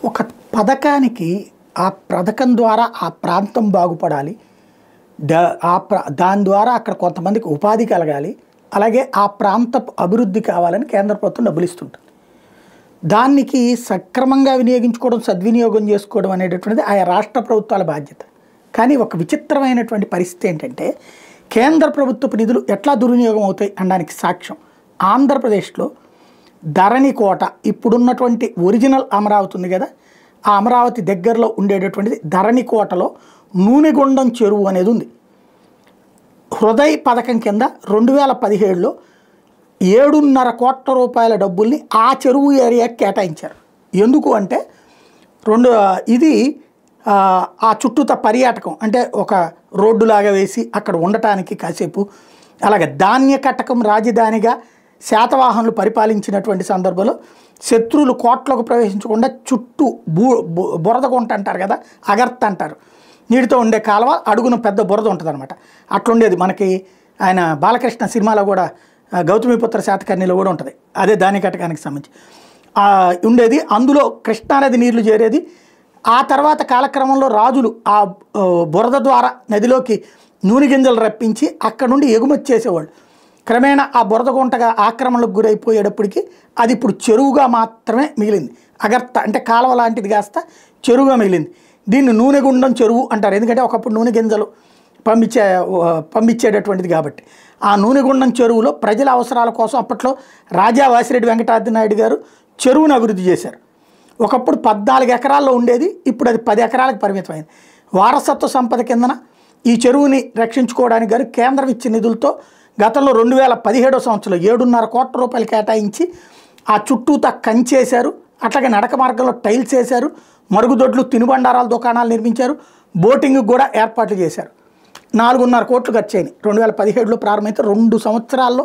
ఒక పథకానికి ఆ పథకం ద్వారా ఆ ప్రాంతం బాగుపడాలి. దాని ద్వారా అక్కడ కొంతమందికి ఉపాధి కలగాలి. అలాగే ఆ ప్రాంతపు అభివృద్ధి కావాలని కేంద్ర ప్రభుత్వం డబ్బులు ఇస్తుంటుంది. దానికి సక్రమంగా వినియోగించుకోవడం, సద్వినియోగం చేసుకోవడం అనేటటువంటిది ఆయా రాష్ట్ర ప్రభుత్వాల బాధ్యత. కానీ ఒక విచిత్రమైనటువంటి పరిస్థితి ఏంటంటే, కేంద్ర ప్రభుత్వపు నిధులు ఎట్లా దుర్వినియోగం అవుతాయి అనడానికి సాక్ష్యం ఆంధ్రప్రదేశ్లో ధరణి కోట, ఇప్పుడున్నటువంటి ఒరిజినల్ అమరావతి ఉంది కదా, ఆ అమరావతి దగ్గరలో ఉండేటటువంటిది ధరణి కోటలో నూనెగొండం చెరువు అనేది ఉంది. హృదయ్ పథకం కింద 2017లో 7.5 కోట్ల రూపాయల డబ్బుల్ని ఆ చెరువు ఏరియాకి కేటాయించారు. ఎందుకు అంటే ఇది ఆ చుట్టూత పర్యాటకం, అంటే ఒక రోడ్డులాగా వేసి అక్కడ ఉండటానికి కాసేపు, అలాగే ధాన్య కటకం రాజధానిగా శాతవాహనులు పరిపాలించినటువంటి సందర్భంలో శత్రువులు కోట్లకు ప్రవేశించకుండా చుట్టూ బురద గుంట అంటారు కదా, అగర్త అంటారు, నీటితో ఉండే కాలువ, అడుగున పెద్ద బురద ఉంటుంది అనమాట. అట్లుండేది. మనకి ఆయన బాలకృష్ణ సినిమాలో కూడా గౌతమిపుత్ర శాతకర్ణిలో కూడా ఉంటుంది, అదే ధాన్య కటకానికి సంబంధించి ఉండేది. అందులో కృష్ణానది నీళ్లు చేరేది. ఆ తర్వాత కాలక్రమంలో రాజులు ఆ బురద ద్వారా నదిలోకి నూనె గింజలు రప్పించి అక్కడ నుండి ఎగుమతి చేసేవాళ్ళు. క్రమేణా ఆ బురద గుంటగా ఆక్రమణలకు గురైపోయేటప్పటికి అది ఇప్పుడు చెరువుగా మాత్రమే మిగిలింది. అగర్త అంటే కాలువ లాంటిది కాస్త చెరువుగా మిగిలింది. దీన్ని నూనెగుండం చెరువు అంటారు, ఎందుకంటే ఒకప్పుడు నూనె గింజలు పంపించేటటువంటిది కాబట్టి. ఆ నూనెగుండం చెరువులో ప్రజల అవసరాల కోసం అప్పట్లో రాజా వాసిరెడ్డి వెంకటాద్రి నాయుడు గారు చెరువును అభివృద్ధి చేశారు. ఒకప్పుడు 14 ఎకరాల్లో ఉండేది, ఇప్పుడు అది 10 ఎకరాలకు పరిమితమైంది. వారసత్వ సంపద కిందన ఈ చెరువుని రక్షించుకోవడానికి గారు కేంద్రం ఇచ్చిన నిధులతో గతంలో 2017 సంవత్సరంలో 7.5 కోట్ల రూపాయలు కేటాయించి ఆ చుట్టూతా కంచేశారు. అట్లాగే నడక మార్గంలో టైల్స్ వేశారు, మరుగుదొడ్లు, తినుబండారాల దుకాణాలు నిర్మించారు, బోటింగ్ కూడా ఏర్పాట్లు చేశారు. 4.5 కోట్లు ఖర్చు అయినాయి. 2017లో ప్రారంభమైతే 2 సంవత్సరాల్లో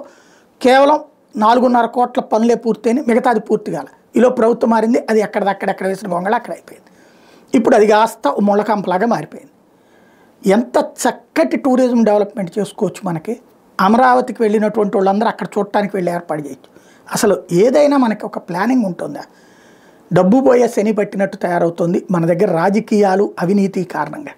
కేవలం 4.5 కోట్ల పనులే పూర్తయినాయి, మిగతాది పూర్తి కాల. ఈలో ప్రభుత్వం మారింది, అది అక్కడెక్కడ వేసిన గొంగళ అక్కడ అయిపోయింది. ఇప్పుడు అది కాస్త ముళ్ళకంపలాగా మారిపోయింది. ఎంత చక్కటి టూరిజం డెవలప్మెంట్ చేసుకోవచ్చు. మనకి అమరావతికి వెళ్ళినటువంటి వాళ్ళందరూ అక్కడ చూడటానికి వెళ్ళి ఏర్పాటు చేయొచ్చు. అసలు ఏదైనా మనకి ఒక ప్లానింగ్ ఉంటుందా? డబ్బు పోయే శని పట్టినట్టు తయారవుతుంది మన దగ్గర రాజకీయాలు, అవినీతి కారణంగా.